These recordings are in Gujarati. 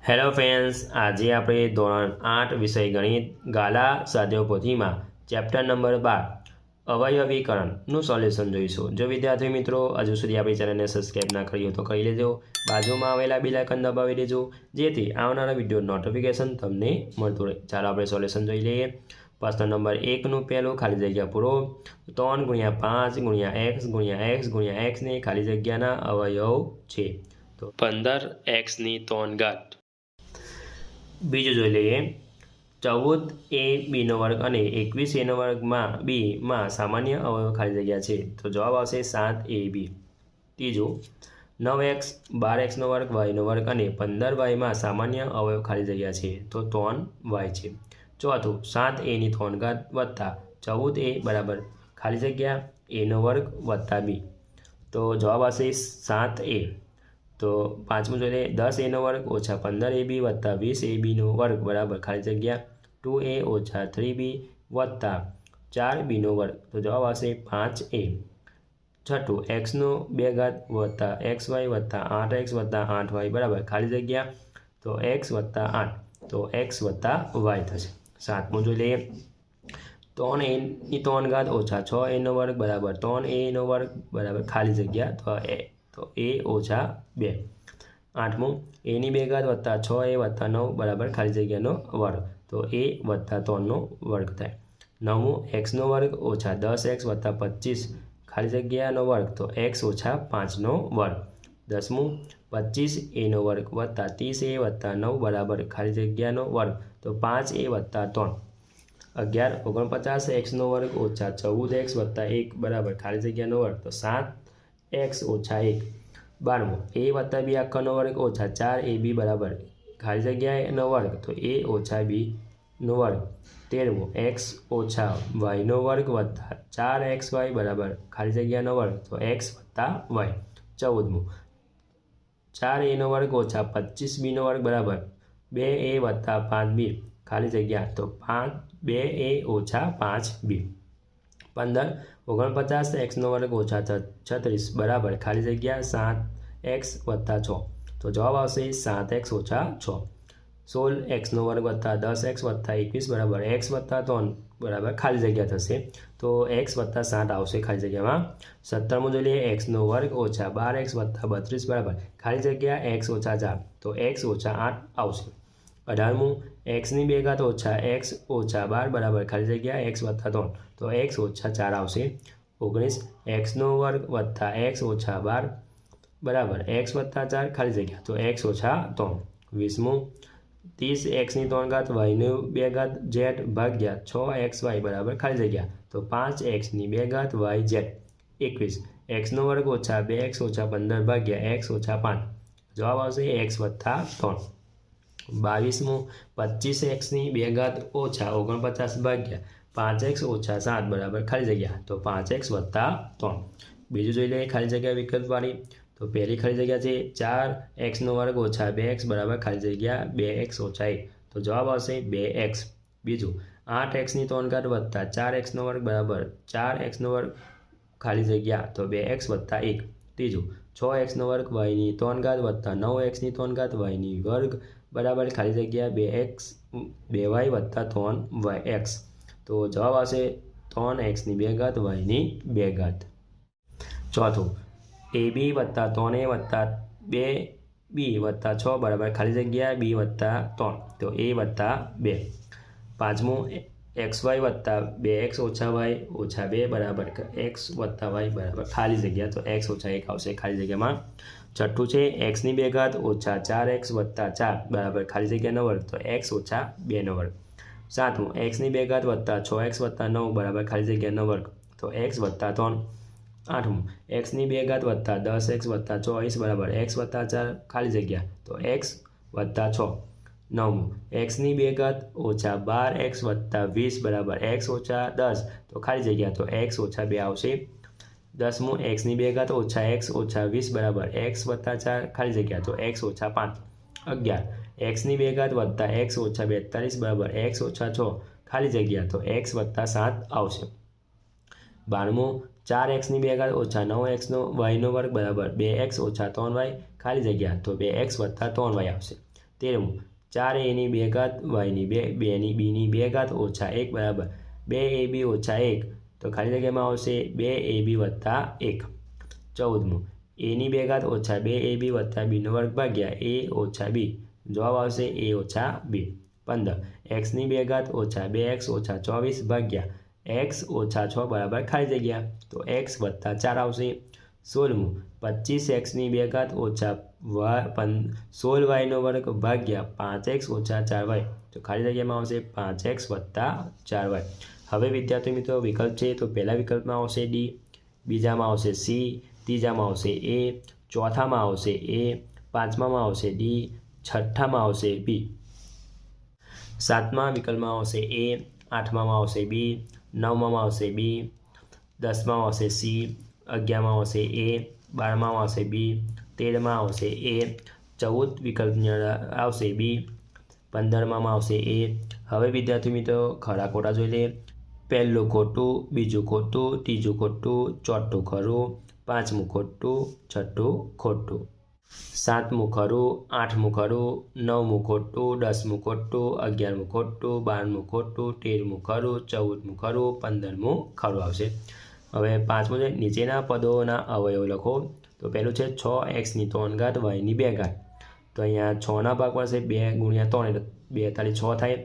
હેલો ફ્રેન્ડ્સ, આજે આપણે ધોરણ 8 વિષય ગણિત ગાલા સ્વાધ્યાય પોથીમાં ચેપ્ટર નંબર 12 અવયવીકરણનું સોલ્યુશન જોઈશું। જો વિદ્યાર્થી મિત્રો હજુ સુધી આપણી ચેનલને સબસ્ક્રાઈબ ના કરી હોય તો કરી લેજો, બાજુમાં આવેલા બેલ આઇકન દબાવી દેજો જેથી આવનારા વિડીયો નોટિફિકેશન તમને મળતું રહે। ચાલો આપણે સોલ્યુશન જોઈ લઈએ। પ્રશ્ન નંબર 1નું પહેલું ખાલી જગ્યા પૂરો। 3 × 5 × x ને ખાલી જગ્યાના અવયવ છે તો 15x3। બીજું જોઈ લઈએ। 14ab² અને 21a² બીમાં સામાન્ય અવયવ ખાલી જગ્યા છે તો જવાબ આવશે 7ab। ત્રીજું 9x 12x² y² અને 15y માં સામાન્ય અવયવ ખાલી જગ્યા છે તો 3y છે। ચોથું 7a³ વત્તા 14a ખાલી જગ્યા a² b તો જવાબ આવશે 7a। તો પાંચમું જોઈએ 10a² ઓછા 15ab વત્તા 20ab² ખાલી જગ્યા 2a - 3b વત્તા 4b² તો જવાબ આવશે 5a। છઠ્ઠું x² વત્તા xy વત્તા 8x વત્તા 8y ખાલી જગ્યા તો x વત્તા 8 તો x વત્તા y થશે। સાતમું જોઈ લઈએ 3a³ ઓછા 6a² 3a² ખાલી જગ્યા તો a ઓછા 2। આઠમું a² વત્તા 6a વત્તા 9 ખાલી જગ્યાનો વર્ગ તો a વત્તા 3નો વર્ગ થાય। નવમું x² ઓછા 10x વત્તા 25 ખાલી જગ્યાનો વર્ગ તો x ઓછા 5નો વર્ગ। દસમું 25a² વત્તા 30a વત્તા 9 ખાલી જગ્યાનો વર્ગ તો 5a વત્તા 3। 11 49x² ઓછા 14x વત્તા 1 ખાલી જગ્યાનો વર્ગ તો 7x ઓછા 1। 12 a વત્તા b² ઓછા 4ab ખાલી જગ્યાનો વર્ગ તો a ઓછા bનો વર્ગ। 13 x ઓછા y² વત્તા 4xy ખાલી જગ્યાનો વર્ગ તો x વત્તા y। 14 4a² ઓછા 25b² 2a વત્તા 5b ખાલી જગ્યા તો 2a ઓછા 5b। 15 49x² ઓછા 36 ખાલી જગ્યા 7x વત્તા 6 તો જવાબ આવશે 7x ઓછા 6। 16x² વત્તા 10x વત્તા 21 x વત્તા 3 ખાલી જગ્યા થશે તો x વત્તા 7 આવશે ખાલી જગ્યામાં। 17મું જોઈ લઈએ x² ઓછા 12x વત્તા 32 ખાલી જગ્યા x ઓછા 4 તો x ઓછા 8 આવશે। 18મું x² ઓછા x ઓછા 12 ખાલી જગ્યા x વત્તા 3 તો x ઓછા 4 આવશે। 19 x² વત્તા x ઓછા 12 x વત્તા 4 ખાલી જગ્યા તો x ઓછા 3। 20મું 30x3 y² z ભાગ્યા 6xy ખાલી જગ્યા તો 5x2 yz। 21 x² ઓછા 2x ઓછા 15 ભાગ્યા x ઓછા 5 જવાબ આવશે x વત્તા 3। 22મું 25x2 ઓછા 49 ભાગ્યા 5x ઓછા 7 ખાલી જગ્યા તો 5x વત્તા 3। બીજું જોઈ લઈએ ખાલી જગ્યા વિકલ્પવાળી તો પહેલી ખાલી જગ્યા છે 4x² ઓછા 2x ખાલી જગ્યા 2x ઓછા 1 તો જવાબ આવશે 2x। બીજું 8x3 વત્તા 4x² 4x² ખાલી જગ્યા તો 2x વત્તા 1। ત્રીજું 6x² y3 વત્તા 9x3 y² ખાલી જગ્યા 2y વત્તા 3x તો જવાબ આવશે 3x2 y2। ચોથું ab વત્તા 3a વત્તા 2b વત્તા 6 ખાલી જગ્યા b વત્તા 3 તો a વત્તા 2। પાંચમું xy વત્તા 2x ઓછા y ઓછા 2 x વત્તા y ખાલી જગ્યા તો x ઓછા 1 આવશે ખાલી જગ્યામાં। છઠ્ઠું છે x² ઓછા 4x વત્તા 4 ખાલી જગ્યાનો વર્ગ તો x ઓછા 2નો વર્ગ। સાતમું x² વત્તા 6x વત્તા 9 ખાલી જગ્યાનો વર્ગ તો x વત્તા 3। આઠમું x² વત્તા 10x વત્તા 24 x વત્તા 4 ખાલી જગ્યા તો x વત્તા 6। નવમું x² ઓછા 12x વત્તા 20 x ઓછા 10 તો ખાલી જગ્યા તો x ઓછા 2 આવશે। 10મું x² ઓછા x ઓછા 20 x વત્તા 4 ખાલી જગ્યા તો x ઓછા 5। 11 x² વત્તા x ઓછા 42 x ઓછા 6 ખાલી જગ્યા તો x વત્તા 7 આવશે। 12મું 4x² ઓછા 9x y² 2x ઓછા 3y ખાલી જગ્યા તો 2x વત્તા 3y આવશે। 13મું 4a ની 2 ઘાત yની 2ની bની 2 ઘાત ઓછા 1 બરાબર 2ab ઓછા 1 તો ખાલી જગ્યામાં આવશે 2ab વત્તા 1. 14મું a ની 2 ઘાત ઓછા 2ab વત્તા bનો વર્ગ ભાગ્યા a ઓછા b જવાબ આવશે a ઓછા b. 15 x ની 2 ઘાત ઓછા 2x ઓછા 24 ભાગ્યા x ઓછા 6 બરાબર ખાલી જગ્યા તો x વત્તા 4 આવશે. 16મું 25x ની 2 ઘાત ઓછા 16y નો વર્ગ ભાગ્યા 5x ઓછા 4y તો ખાલી જગ્યામાં આવશે 5x વત્તા 4y. હવે વિદ્યાર્થી મિત્રો વિકલ્પ છે તો પહેલા વિકલ્પમાં આવશે d, બીજામાં આવશે c, ત્રીજામાં આવશે a, ચોથામાં આવશે a, પાંચમામાં આવશે d, છઠ્ઠામાં આવશે b, સાતમા વિકલ્પમાં આવશે a, આઠમામાં આવશે b, નવમામાં આવશે b, દસમામાં આવશે c, 11માં આવશે a, 12માં આવશે b, 13માં આવશે a, 14 વિકલ્પની આવશે b, 15માં આવશે a. હવે વિદ્યાર્થી મિત્રો ખરા ખોટા જોઈ લે. પહેલું ખોટું, બીજું ખોટું, ત્રીજું ખોટું, ચોથું ખરું, પાંચમું ખોટું, છઠ્ઠું ખોટું, સાતમું ખરું, આઠમું ખરું, નવમું ખોટું, 10મું ખોટું, 11મું ખોટું, 12મું ખોટું, 13મું ખરું, 14મું ખરું, 15મું ખરું આવશે. હવે પાંચમું છે નીચેના પદોના અવયવ લખો. તો પહેલું છે 6x ની 3 ઘાત yની 2 ઘાત તો અહીંયા 6ના ભાગ પડશે 2 ગુણ્યા 3 એટલે 2 તાળી 6 થાય.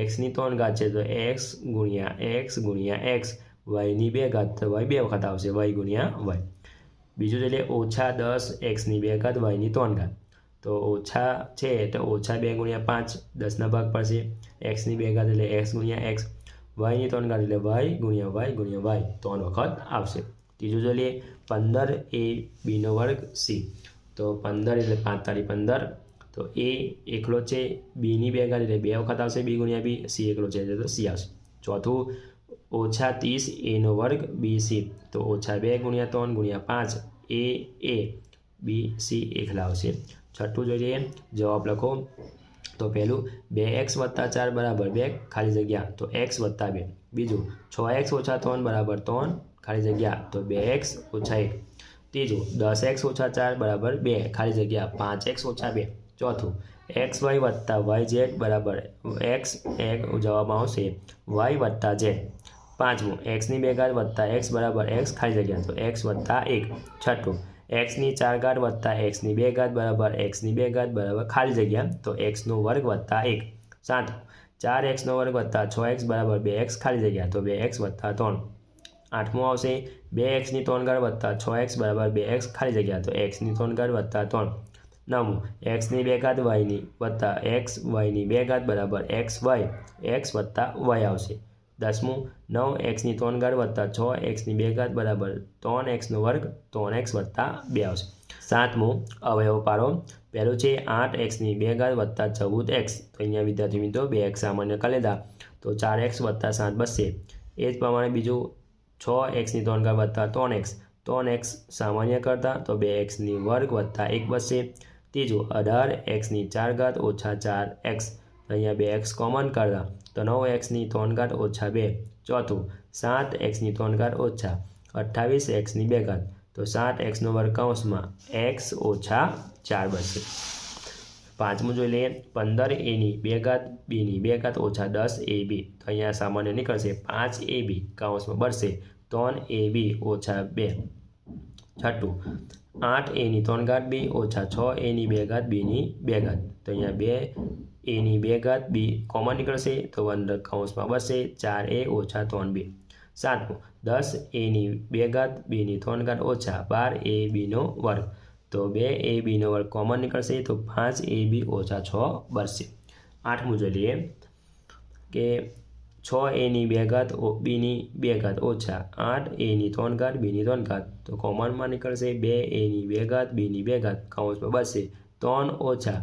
x ની 3 ઘાત છે તો x ગુણ્યા x yની 2 ઘાત તો y 2 વખત આવશે y ગુણ્યા y. બીજું છે એટલે ઓછા 10x ની 2 ઘાત yની 3 ઘાત તો ઓછા છે તો ઓછા 2 ગુણ્યા 5 10ના ભાગ પડશે x ની 2 ઘાત એટલે x ગુણ્યા x, yની 3 ઘાત એટલે y ગુણ્યા y 3 વખત આવશે. ત્રીજું જોઈએ 15ab નો વર્ગ c તો 15 એટલે 5 તાળી 15 તો a એકલો છે bની 2 ઘાત એટલે 2 વખત આવશે b ગુણ્યા b, c એકલો છે તો c આવશે. ચોથું ઓછા 30a નો વર્ગ bc તો ઓછા 2 ગુણ્યા 3 ગુણ્યા 5 a b c એકલા આવશે. છઠ્ઠું જોઈએ જવાબ લખો. તો પહેલું 2x વત્તા 4 બરાબર 2 ખાલી જગ્યા તો x વત્તા 2. બીજું 6x ઓછા 3 બરાબર 3 ખાલી જગ્યા તો 2x ઓછા 1. ત્રીજું 10x ઓછા 4 બરાબર 2 ખાલી જગ્યા 5x ઓછા 2. ચોથું xy વત્તા yz બરાબર x જવાબમાં આવશે y વત્તા z. પાંચમું x ની 2 ઘાત વત્તા x બરાબર x ખાલી જગ્યા તો x વત્તા 1. છઠ્ઠું x ની 4 ઘાત વત્તા x ની 2 ઘાત બરાબર x ની 2 ઘાત બરાબર ખાલી જગ્યા તો x નો વર્ગ વત્તા 1. સાતમું 4x નો વર્ગ વત્તા 6x બરાબર 2x ખાલી જગ્યા તો 2x વત્તા 3. આઠમું આવશે 2x ની 3 ઘાત વત્તા 6x બરાબર 2x ખાલી જગ્યા તો x ની 3 ઘાત વત્તા 3. નવમું x ની 2 ઘાત yની વત્તા x yની 2 ઘાત બરાબર xy x વત્તા y આવશે. દસમું 9x ની 3 ઘાત વત્તા 6x ની 2 ઘાત બરાબર 3x નો વર્ગ 3x વત્તા 2 આવશે. સાતમું અવયવ પાડો. પહેલું છે 8x ની 2 ઘાત વત્તા 14x તો અહીંયા વિદ્યાર્થી મિત્રો 2x સામાન્ય કરી લીધા તો 4x વત્તા 7 બચશે. એ જ પ્રમાણે બીજું 6x ની 3 ઘાત વત્તા 3x સામાન્ય કરતા તો 2x ની વર્ગ વત્તા 1 બચશે. ત્રીજું 18x ની 4 ઘાત ઓછા 4x તો અહીંયા 2x કોમન કરતા તો 9x ની 3 ઘાત ઓછા 2. ચોથું 7x ની 3 ઘાત ઓછા 28x ની 2 ઘાત તો 7x નો વર્ગ કૌંસમાં x ઓછા 4 બનશે. પાંચમું જોઈ લઈએ 15a ની 2 ઘાત bની 2 ઘાત ઓછા 10ab તો અહીંયા સામાન્ય નીકળશે 5ab કૌંસમાં બનશે 3ab ઓછા 2. છઠ્ઠું 8a ની 3 ઘાત b ઓછા 6a ની 2 ઘાત bની 2 ઘાત તો અહીંયા 2a ની 2 ઘાત b કોમન નીકળશે તો અંદર કૌંસમાં બચશે 4a ઓછા 3b. સાતમું 10a ની 2 ઘાત bની 3 ઘાત ઓછા 12ab નો વર્ગ તો 2ab નો વર્ગ કોમન નીકળશે તો 5ab ઓછા 6 બનશે. આઠમું જોઈ લઈએ કે 6a ની 2 ઘાત bની 2 ઘાત ઓછા 8a ની 3 ઘાત bની 3 ઘાત તો કોમનમાં નીકળશે 2a ની 2 ઘાત bની 2 ઘાત કૌંસમાં બચશે 3 ઓછા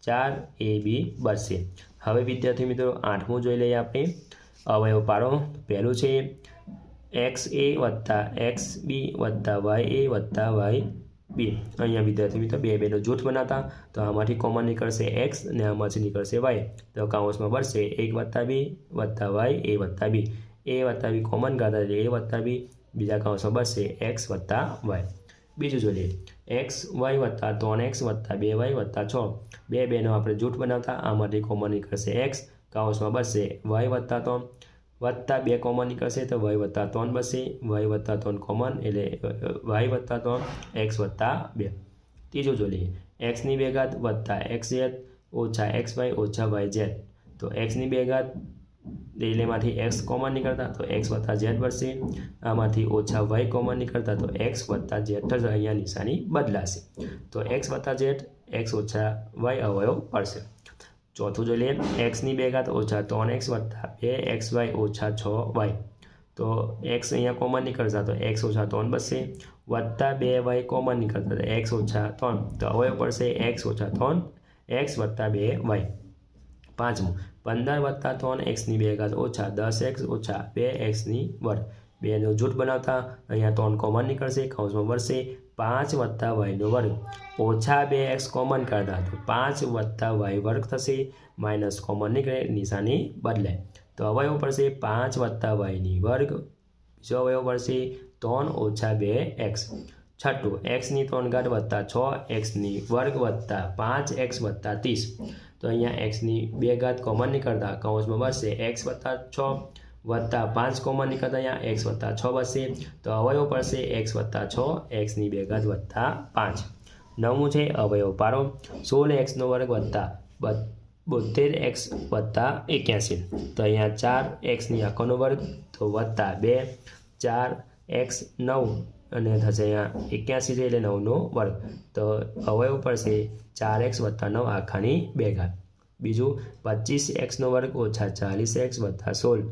4ab બચશે. હવે વિદ્યાર્થી મિત્રો આઠમું જોઈ લઈએ આપણે અવયવ પાડો. પહેલું છે xa વત્તા xb વત્તા ya વત્તા yb અહીંયા વિદ્યાર્થી મિત્રો 2 નો જૂથ બનાવતા તો આમાંથી કોમન નીકળશે x અને આમાંથી નીકળશે y તો કૌંસમાં બનશે 1 વત્તા b વત્તા y a વત્તા b કોમન કાઢતા એટલે a વત્તા b બીજા કૌંસમાં બનશે x વત્તા y. બીજું જોઈએ એક્સ વાય વત્તા 3x વત્તા 2y વત્તા 6 બેનો આપણે જૂથ બનાવતા આમાંથી કોમન નીકળશે એક્સ કાઉન્સમાં બચશે વાય વત્તા 3 વત્તા 2 કોમન નીકળશે તો વાય વત્તા 3 બચશે વાય વત્તા 3 કોમન એટલે વાય વત્તા 3 એક્સ વત્તા 2 ત્રીજું જોઈએ એક્સની 2 ઘાત વત્તા એક્સ ઝેડ ઓછા એક્સ વાય ઓછા વાય ઝેડ તો એક્સની 2 ઘાત ડેલીમાંથી એક્સ કોમન નીકળતા તો એક્સ વત્તા ઝેડ બનશે આમાંથી ઓછા વાય કોમન નીકળતા તો એક્સ વત્તા ઝેડ થશે અહીંયા નિશાની બદલાશે તો એક્સ વત્તા ઝેડ એક્સ ઓછા વાય અવયવ પડશે ચોથું જોઈ લઈએ એક્સની 2 ઘાત ઓછા 3x વત્તા 2xy ઓછા 6y તો એક્સ અહીંયા કોમન નીકળતા તો એક્સ ઓછા 3 બચશે વત્તા 2y કોમન નીકળતા તો એક્સ ઓછા 3 તો અવયવ પડશે એક્સ ઓછા 3 એક્સ વત્તા 2y પાંચમું 15 વત્તા 3xની 2 ઘાત ઓછા 10x ઓછા 2xની વર્ગ બેનો જૂથ બનાવતા અહીંયા 3 કોમન નીકળશે કૌંસમાં બળશે 5 વત્તા yનો વર્ગ ઓછા 2x કોમન કરતા તો 5 વત્તા y વર્ગ થશે માઇનસ કોમન નીકળે નિશાની બદલાય તો અવયવ પડશે 5 વત્તા yની વર્ગ બીજો અવયવ પડશે 3 ઓછા 2x છઠ્ઠું xની 3 ઘાત વત્તા 6xની વર્ગ વત્તા 5x વત્તા 30 તો અહીંયા xની 2 ઘાત કોમન નીકળતા કૌંસમાં બચશે x વત્તા 6 વત્તા 5 કોમન નીકળતા અહીંયા x વત્તા 6 બચશે તો અવયવ પડશે x વત્તા 6 xની 2 ઘાત વત્તા 5 નવમું છે અવયવ પારો 16xનો વર્ગ વત્તા 72x વત્તા 81 તો અહીંયા 4xની આખોનો વર્ગ તો વત્તા 2 4x 9 અને થશે અહીંયા 81 છે એટલે 9નો વર્ગ તો અવયવ પડશે 4x વત્તા 9 આખાની 2 ઘાત બીજું 25xનો વર્ગ ઓછા 40x વત્તા 16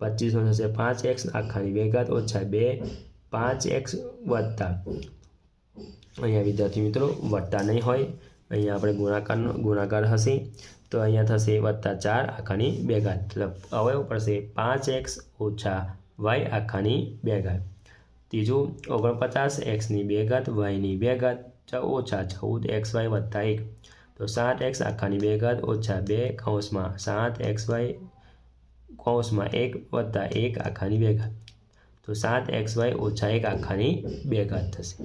25નો થશે 5x આખાની 2 ઘાત ઓછા 2 5x વત્તા અહીંયા વિદ્યાર્થી મિત્રો વત્તા નહીં હોય અહીંયા આપણે ગુણાકાર હશે તો અહીંયા થશે વત્તા 4 આખાની 2 ઘાત એટલે અવયવ પડશે 5x ઓછા y આખાની 2 ઘાત ત્રીજું 49xની 2 ઘાત yની 2 ઘાત ઓછા 14xy વત્તા 1 તો 7x આખાની 2 ઘાત ઓછા 2 કૌંસમાં 7xy કૌંસમાં 1 વત્તા 1 આખાની 2 ઘાત તો 7xy ઓછા 1 આખાની 2 ઘાત થશે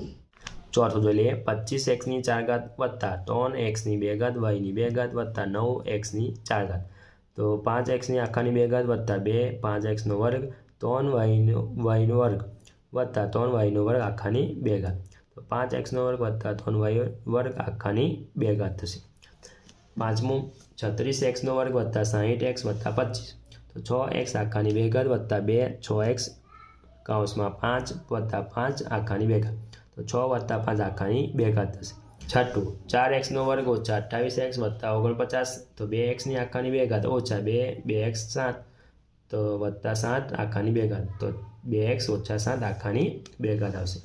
ચોથું જોઈ લઈએ 25xની 4 ઘાત વત્તા 3xની 2 ઘાત yની 2 ઘાત વત્તા 9xની 4 ઘાત તો 5xની આખાની 2 ઘાત વત્તા 2 5xનો વર્ગ 3yનો વર્ગ વત્તા 3yનો વર્ગ આખાની 2 ઘાત તો 5xનો વર્ગ વત્તા 3y વર્ગ આખાની 2 ઘાત થશે પાંચમું 36xનો વર્ગ વત્તા 60x વત્તા 25 તો 6x આખાની 2 ઘાત વત્તા 2 6x કૌંસમાં 5 વત્તા 5 આખાની 2 ઘાત તો 6 વત્તા 5 આખાની 2 ઘાત થશે છઠ્ઠું 4xનો વર્ગ ઓછા 28x વત્તા 49 તો 2xની આખાની 2 ઘાત ઓછા 2x 7 તો વત્તા 7 આખાની 2 ઘાત તો 2x ઓછા 7 આખાની 2 ઘાત આવશે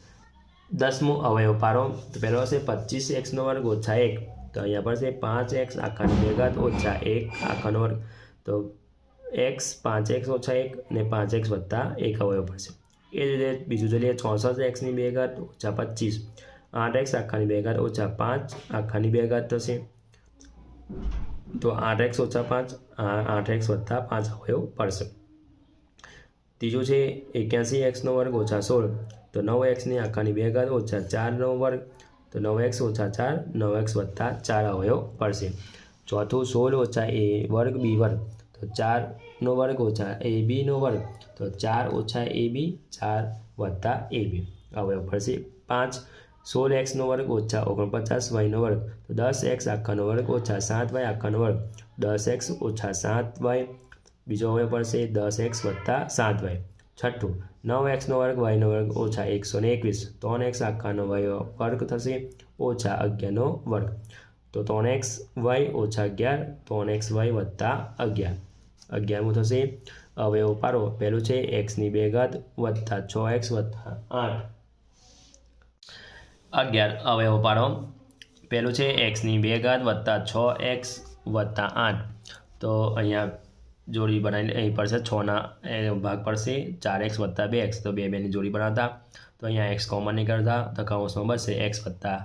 દસમું અવયવ પારો તો પહેલો હશે 25xનો વર્ગ ઓછા 1 તો અહીંયા પડશે 5x આખાની 2 ઘાત ઓછા 1 આખાનો વર્ગ તો x 5x ઓછા 1 અને 5x વત્તા 1 અવયવ પડશે એ જ રીતે બીજું જોઈએ 66xની 2 ઘાત ઓછા 25 8x આખાની 2 ઘાત ઓછા 5 આખાની 2 ઘાત થશે તો 8x ઓછા 5 8x વત્તા 5 અવયવ પડશે ત્રીજું છે 81xનો વર્ગ ઓછા 16 તો 9xની આખાની 2 ઘાત ઓછા 4નો વર્ગ તો 9x ઓછા 4 9x વત્તા 4 અવયવ પડશે ચોથું 16 ઓછા a વર્ગ b વર્ગ તો 4નો વર્ગ ઓછા abનો વર્ગ તો 4 ઓછા ab 4 વત્તા ab અવયવ પડશે 5 16xનો વર્ગ ઓછા 49yનો વર્ગ તો 10x આખાનો વર્ગ ઓછા 7y આખાનો વર્ગ 10x ઓછા 7y બીજો અવયવ પડશે 10x વત્તા 7y છઠ્ઠું 9xનો વર્ગ yનો વર્ગ ઓછા 121 3x આખાનો વર્ગ થશે ઓછા 11નો વર્ગ તો 3xy ઓછા 11 3xy વત્તા 11 11મું થશે અવયવ પારો પહેલું છે xની 2 ઘાત વત્તા 6x વત્તા 8 11 અવયવ પારો પહેલું છે xની 2 ઘાત વત્તા 6x વત્તા 8 તો અહીંયા જોડી બનાવીને અહીં પડશે 6ના ભાગ પડશે 4x વત્તા 2x તો 2 2ની જોડી બનાવતા તો અહીંયા x કોમન નીકળતા તો કૌંસમાં બચશે x વત્તા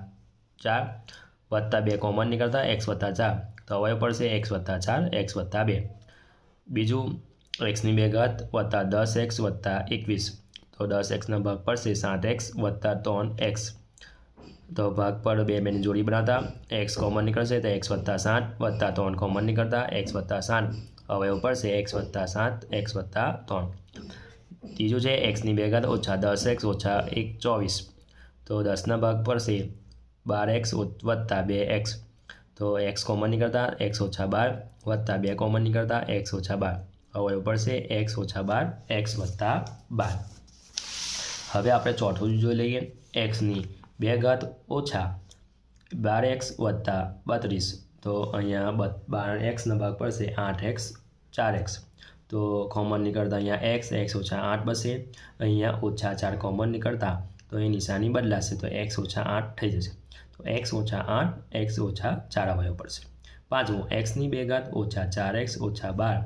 4 વત્તા 2 કોમન નીકળતા x વત્તા 4 તો અવયવ પડશે x વત્તા 4 x વત્તા 2 બીજું xની 2 ઘાત વત્તા 10x વત્તા 21 તો 10xના ભાગ પડશે 7x વત્તા 3x તો ભાગફળ 2 બેની જોડી બનાવતા એક્સ કોમન નીકળશે તો એક્સ વત્તા 7 વત્તા 3 કોમન નીકળતા એક્સ વત્તા 7 અવયવ પડશે એક્સ વત્તા 7 એક્સ વત્તા 3. ત્રીજું છે એક્સની 2 ઘાત ઓછા 10x ઓછા 1 24 તો 10ના ભાગ પડશે 12x વત્તા 2x તો એક્સ કોમન નીકળતા એક્સ ઓછા 12 વત્તા 2 કોમન નીકળતા એક્સ ઓછા 12 અવયવ પડશે એક્સ ઓછા 12 એક્સ વત્તા 12. હવે આપણે ચોથું જોઈ લઈએ એક્સની 2 ઘાત ઓછા 12x વત્તા 32 તો અહીંયા 12xના ભાગ પડશે 8x 4x તો કોમન નીકળતા અહીંયા એક્સ ઓછા 8 બસે અહીંયા ઓછા 4 કોમન નીકળતા તો એ નિશાની બદલાશે તો એક્સ ઓછા 8 થઈ જશે તો એક્સ ઓછા 8 એક્સ ઓછા 4 અવયવ પડશે. પાંચમું એક્સની 2 ઘાત ઓછા 4x ઓછા 12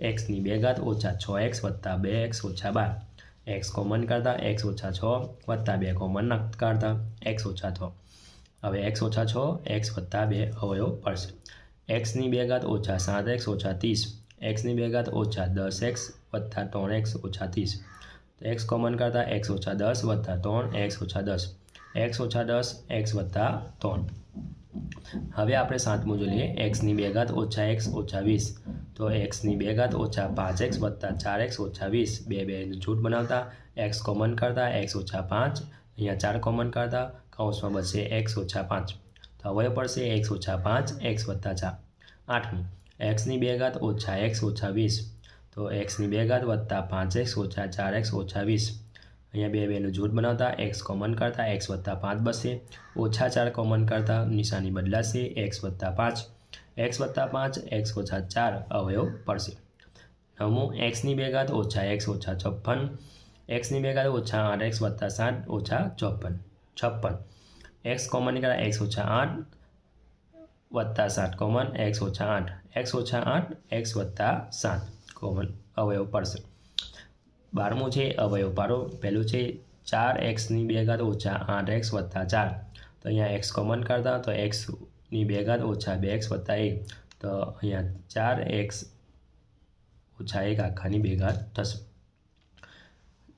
એક્સની 2 ઘાત ઓછા 6x વત્તા 2x ઓછા 12 એક્સ કોમન કરતા એક્સ ઓછા 6 વત્તા 2 કોમન કાઢતા એક્સ ઓછા 6 હવે એક્સ ઓછા 6 એક્સ વત્તા 2 અવયવ પડશે. એક્સની 2 ઘાત ઓછા 7x ઓછા 30 એક્સની 2 ઘાત ઓછા 10x વત્તા 3x ઓછા 30 તો એક્સ કોમન કરતા એક્સ ઓછા 10 વત્તા 3 એક્સ ઓછા 10 એક્સ ઓછા 10 એક્સ વત્તા 3. હવે આપણે સાતમું જોઈએ એક્સની 2 ઘાત ઓછા એક્સ ઓછા 20 તો એક્સની 2 ઘાત ઓછા 5x વત્તા 4x ઓછા 20 બે જૂથ બનાવતા એક્સ કોમન કરતા એક્સ ઓછા 5 અહીંયા 4 કોમન કરતા કૌંસમાં બચશે એક્સ ઓછા 5 તો હવે પડશે એક્સ ઓછા 5 એક્સ વત્તા 4. આઠમું એક્સની 2 ઘાત ઓછા એક્સ ઓછા 20 તો એક્સની 2 ઘાત વત્તા 5x ઓછા 4x ઓછા 20 અહીંયા બેનું જૂથ બનાવતા એક્સ કોમન કરતા એક્સ વત્તા 5 બસશે ઓછા 4 કોમન કરતા નિશાની બદલાશે એક્સ વત્તા 5 એક્સ વત્તા 5 એક્સ ઓછા 4 અવયવ પડશે. નવમું એક્સની 2 ઘાત ઓછા એક્સ ઓછા 56 એક્સની 2 ઘાત ઓછા 8x વત્તા 7 ઓછા 56 એક્સ કોમન નીકળ્યા એક્સ ઓછા 8 વત્તા 7 કોમન એક્સ ઓછા 8 એક્સ ઓછા 8 એક્સ વત્તા 7 કોમન અવયવ પડશે. 12મું છે અવયવ પાડો પહેલું છે 4xની 2 ઘાત ઓછા 8x વત્તા 4 તો અહીંયા એક્સ કોમન કરતા તો એક્સની 2 ઘાત ઓછા 2x વત્તા 1 તો અહીંયા 4x ઓછા 1 આખાની 2 ઘાત થશે.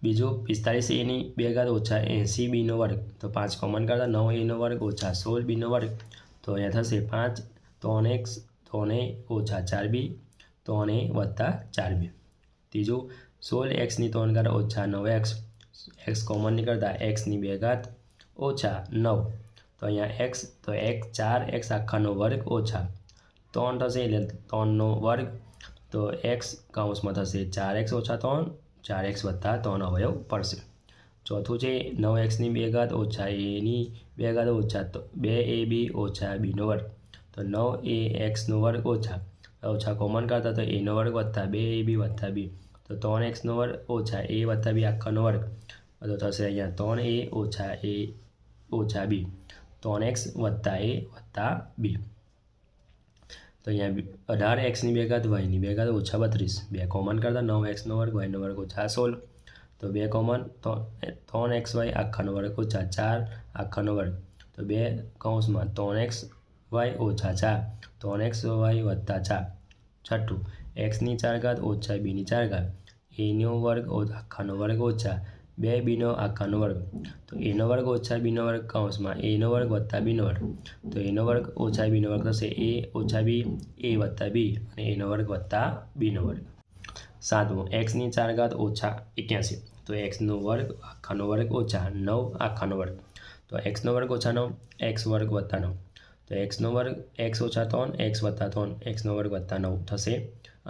બીજું 45aની 2 ઘાત ઓછા 80bનો વર્ગ તો 5 કોમન કરતા 9aનો વર્ગ ઓછા 16bનો વર્ગ તો અહીંયા થશે 5 3x 3a ઓછા 4b 3a વત્તા 4b. ત્રીજું 16xની 3 ઘાત ઓછા 9x એક્સ કોમન નીકળતા એક્સની 2 ઘાત ઓછા 9 તો અહીંયા x તો x 4x આખાનો વર્ગ ઓછા 3 થશે એટલે 3નો વર્ગ તો x કૌંસમાં થશે 4x ઓછા 3 4x વત્તા 3 અવયવ પડશે. ચોથું છે 9xની 2 ઘાત ઓછા aની 2 ઘાત ઓછા 2ab ઓછા bનો વર્ગ તો 9axનો વર્ગ ઓછા કોમન કરતા તો aનો વર્ગ વત્તા 2ab વત્તા b તો 3xનો વર્ગ ઓછા a વત્તા b આખાનો વર્ગ તો થશે અહીંયા 3a ઓછા b 3x વત્તા a વત્તા b. તો અહીંયા 18xની 2 ઘાત yની 2 ઘાત ઓછા 32 2 કોમન કરતા 9xનો વર્ગ yનો વર્ગ ઓછા 16 તો 2 કોમન 3xy આખાનો વર્ગ ઓછા 4 આખાનો વર્ગ તો 2 કૌંસમાં 3xy ઓછા 4 3xy વત્તા 4. છઠ્ઠું xની 4 ઘાત ઓછા bની 4 ઘાત aનો વર્ગ આખાનો વર્ગ ઓછા 2bનો આખાનો વર્ગ તો aનો વર્ગ ઓછા bનો વર્ગ કૌંસમાં aનો વર્ગ વત્તા bનો વર્ગ તો aનો વર્ગ ઓછા bનો વર્ગ થશે a ઓછા b a વત્તા b અને aનો વર્ગ વત્તા bનો વર્ગ. સાતમું xની 4 ઘાત ઓછા 81 તો xનો વર્ગ આખાનો વર્ગ ઓછા 9 આખાનો વર્ગ તો xનો વર્ગ ઓછા 9 x વર્ગ વત્તા 9 તો xનો વર્ગ x ઓછા 3 x વત્તા 3 xનો વર્ગ વત્તા 9 થશે.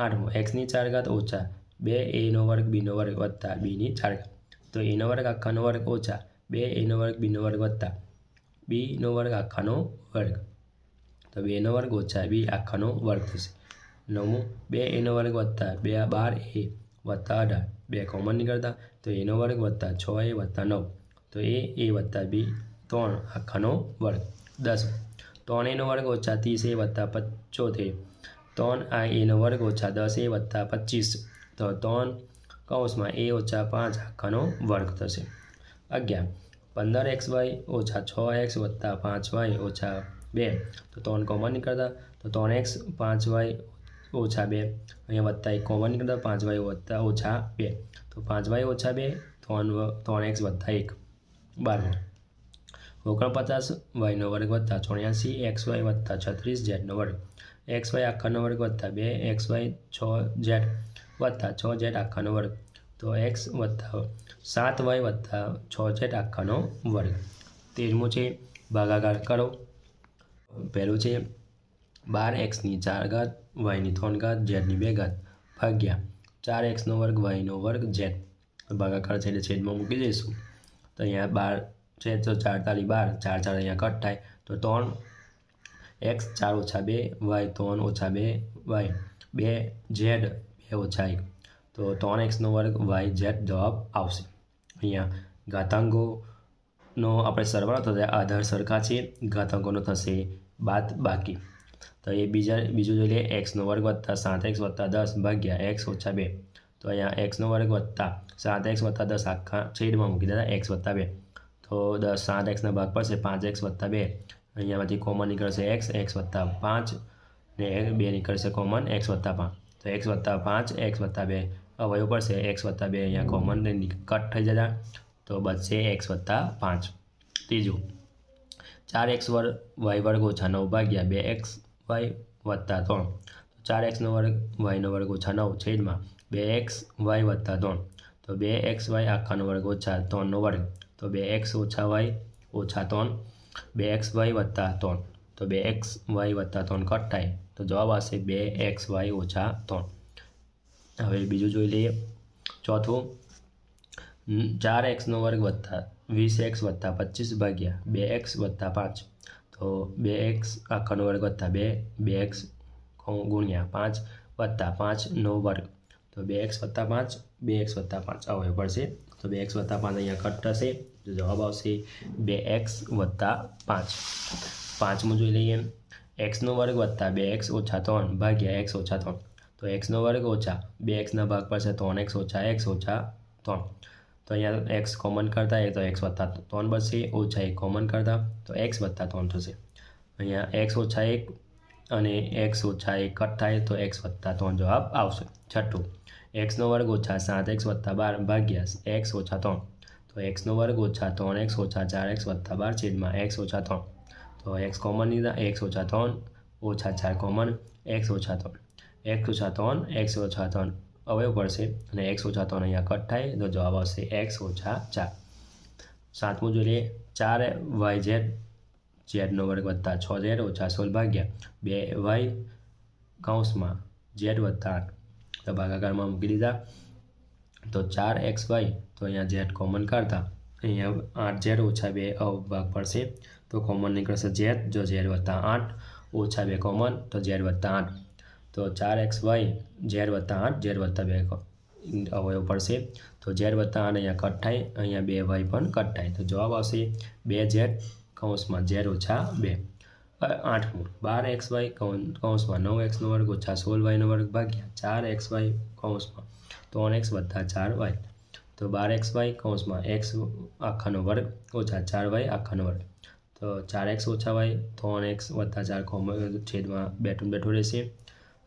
આઠમું xની 4 ઘાત ઓછા 2aનો વર્ગ bનો વર્ગ વત્તા bની 4 ઘાત તો aનો વર્ગ આખાનો વર્ગ ઓછા 2aનો વર્ગ bનો વર્ગ વત્તા bનો વર્ગ આખાનો વર્ગ તો 2નો વર્ગ ઓછા b આખાનો વર્ગ થશે. નવમું 2aનો વર્ગ વત્તા 12a વત્તા 18 2 કોમન નીકળતા તો aનો વર્ગ વત્તા 6a વત્તા 9 તો a વત્તા b 3 આખાનો વર્ગ. 10 3aનો વર્ગ ઓછા 30a વત્તા 75 3aનો વર્ગ ઓછા 10a વત્તા 25 તો 3 કૌંસમાં a ઓછા 5 આખાનો વર્ગ થશે. 11 15xy ઓછા 6x વત્તા 5y ઓછા 2 તો 3 કોમન નીકળતા તો 3x 5y ઓછા 2 અહીંયા વત્તા 1 કોમન નીકળતા 5y વત્તા ઓછા 2 તો 5y ઓછા 2 3x વત્તા 1. 12 49 વાયનો વર્ગ વત્તા 84 XY વત્તા 36 ઝેડનો વર્ગ, XY આખાનો વર્ગ વત્તા 2 XY 6 ઝેડ વત્તા 6 ઝેડ આખાનો વર્ગ, તો x વત્તા 7y વત્તા 6 ઝેડ આખાનો વર્ગ. 13મું છે ભાગાકાર કરો. પહેલું છે 12xની 4 ઘાત yની 3 ઘાત ઝેડની 2 ઘાત ભાગ્યા 4xનો વર્ગ yનો વર્ગ ઝેડ. ભાગાકાર છે એટલે છેદમાં મૂકી દઈશું. તો અહીંયા 12 છે તો 4 તાલી 12, 4 4 અહીંયા કટ થાય તો 3x 4 ઓછા 2 y 3 ઓછા 2 y 2 ઝેડ 2 ઓછા 1, તો 3xનો વર્ગ y ઝેડ જવાબ આવશે. અહીંયા ઘાતાંકોનો આપણે સરવાળો થશે, આધાર સરખા છે, ઘાતાંકોનો થશે બાદ બાકી. તો એ બીજું જોઈ લઈએ xનો વર્ગ વત્તા 7x વત્તા 10 ભાગ્યા x ઓછા 2. તો અહીંયા xનો વર્ગ વત્તા 7x વત્તા 10 આખા છેદમાં મૂકી દેતા x વત્તા 2. તો 7xના ભાગ પડશે 5x વત્તા 2. અહીંયામાંથી કોમન નીકળશે x વત્તા 5 ને 2 નીકળશે કોમન x વત્તા 5. તો x વત્તા 5 x વત્તા 2 અવયવ પડશે x વત્તા 2 અહીંયા કોમન કટ થઈ જતા, તો બચશે x વત્તા 5. ત્રીજું 4x વર્ગ y વર્ગ ઓછા 9 ભાગ્યા 2xy વત્તા 3. તો 4xનો વર્ગ yનો વર્ગ ઓછા 9 છેદમાં 2xy વત્તા 3. તો 2xy આખાનો વર્ગ ઓછા 3નો વર્ગ, તો 2x ઓછા y ઓછા 3 2xy વત્તા 3. તો 2xy વત્તા 3 કટ થાય તો જવાબ આવશે 2xy ઓછા 3. હવે બીજું જોઈ લઈએ. ચોથું 4xનો વર્ગ વત્તા 20x વત્તા 25 ભાગ્યા 2x વત્તા 5. તો 2x આખાનો વર્ગ વત્તા 2x ગુણ્યા 5 વત્તા 5નો વર્ગ. તો 2x વત્તા 5 2x વત્તા 5 અવયવ પડશે. તો 2x વત્તા 5 અહીંયા કટ થશે તો જવાબ આવશે 2x વત્તા 5. પાંચમું જોઈ લઈએ xનો વર્ગ વત્તા 2x ઓછા 3 ભાગ્યા x ઓછા 3. તો xનો વર્ગ ઓછા 2xના ભાગ પડશે 3x ઓછા x ઓછા 3. તો અહીંયા x કોમન કરતા તો x વત્તા 3 બચશે, ઓછા 1 કોમન કરતા તો x વત્તા 3 થશે. અહીંયા x ઓછા 1 અને x ઓછા 1 કટ થાય તો x વત્તા 3 જવાબ આવશે. છઠ્ઠું xનો વર્ગ ઓછા 7x વત્તા 12 ભાગ્યા x ઓછા 3. તો xનો વર્ગ ઓછા 3x ઓછા 4x વત્તા 12 છેદમાં x ઓછા 3. તો x કોમન લીધા, x ઓછા 3 ઓછા 4 કોમન, x ઓછા 3 x ઓછા 3 x ઓછા 3 અવયવ પડશે અને x ઓછા 3 અહીંયા કટ થાય તો જવાબ આવશે x ઓછા 4. સાતમું જોઈ લઈએ 4yz ઝેડનો વર્ગ વત્તા 6z ઓછા 16 ભાગ્યા 2y કૌંસમાં z વત્તા 8. તો ભાગાકારમાં મૂકી દીધા તો 4xy, તો અહીંયા z કોમન કરતા અહીંયા 8z ઓછા 2 ભાગ પડશે તો કોમન નીકળશે z. જો z વત્તા 8 ઓછા 2 કોમન તો z વત્તા 8. તો 4xy z વત્તા 8 z વત્તા 2 અવયવ પડશે તો z વત્તા 8 અહીંયા કટ થાય, અહીંયા 2y પણ કટ થાય તો જવાબ આવશે 2z કૌંસમાં z ઓછા 2. 8મું 12xy કૌંસમાં 9xનો વર્ગ ઓછા 16yનો વર્ગ ભાગ્યા 4xy કૌંસમાં 3x વત્તા 4y. તો 12xy કૌંસમાં x આખાનો વર્ગ ઓછા 4y આખાનો વર્ગ. તો 4x ઓછા y 3x વત્તા 4 કોમન છેદમાં બેઠું રહેશે.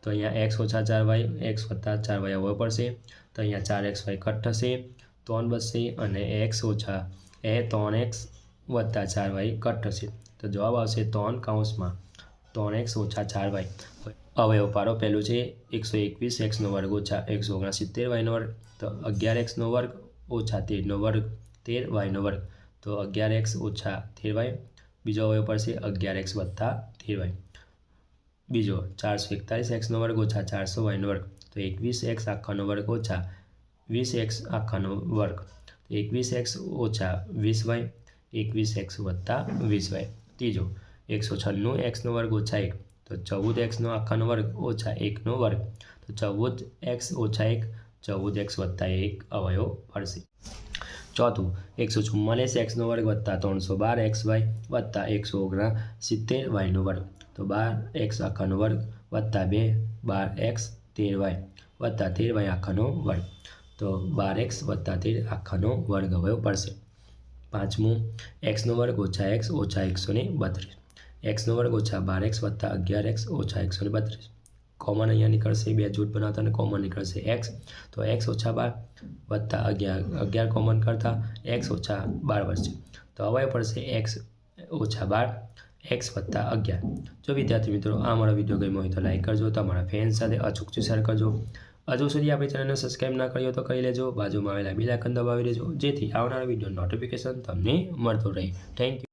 તો અહીંયા x ઓછા 4y x વત્તા 4y અવયવ પડશે તો અહીંયા 4xy કટ થશે 3 બચશે અને x ઓછા 3x વત્તા 4y કટ થશે તો જવાબ આવશે 3 કૌંસમાં 3x ઓછા 4y. અવયવ પાડો. પહેલું છે 121xનો વર્ગ ઓછા 169yનો વર્ગ. તો 11xનો વર્ગ ઓછા 13નો વર્ગ 13yનો વર્ગ. તો 11x ઓછા 13y. બીજો અવયવ પડશે 11x વત્તા 13y. બીજો 441xનો વર્ગ ઓછા 400yનો વર્ગ. તો 21x આખાનો વર્ગ ઓછા 20x આખાનો વર્ગ. તો 21x ઓછા 20y 21x વત્તા 20y. ત્રીજો 196xનો વર્ગ ઓછા 1. તો 14xનો આખાનો વર્ગ ઓછા 1નો વર્ગ. તો 14x ઓછા 1 14x વત્તા 1 અવયવ પડશે. ચોથું 144xનો વર્ગ વત્તા 312xy વત્તા 169yનો વર્ગ. તો 12x આખાનો વર્ગ વત્તા 2 12x 13y વત્તા 13y આખાનો વર્ગ. તો 12x વત્તા 13 આખાનો વર્ગ અવયવ પડશે. પાંચમું xનો વર્ગ ઓછા x ઓછા 132. xનો વર્ગ ઓછા 12x વત્તા 11x ઓછા 132. કોમન અહીંયા નીકળશે, બે જૂથ બનાવતા અને કોમન નીકળશે x. તો x ઓછા 12 વત્તા 11 કોમન કરતા x ઓછા 12 વધશે તો અવયવ પડશે x ઓછા 12 x વત્તા 11। જો વિદ્યાર્થી મિત્રો આ અમારો વિડીયો ગમ્યો હોય તો લાઈક કરજો, તમારા ફ્રેન્ડ સાથે અચૂકથી શેર કરજો। હજુ સુધી આપણી ચેનલને સબસ્ક્રાઈબ ના કરી હોય તો કરી લેજો, બાજુમાં આવેલા બેલ આઇકન દબાવી દેજો, જેથી આવનારા વિડીયો નોટિફિકેશન તમને મળતો રહે। Thank you.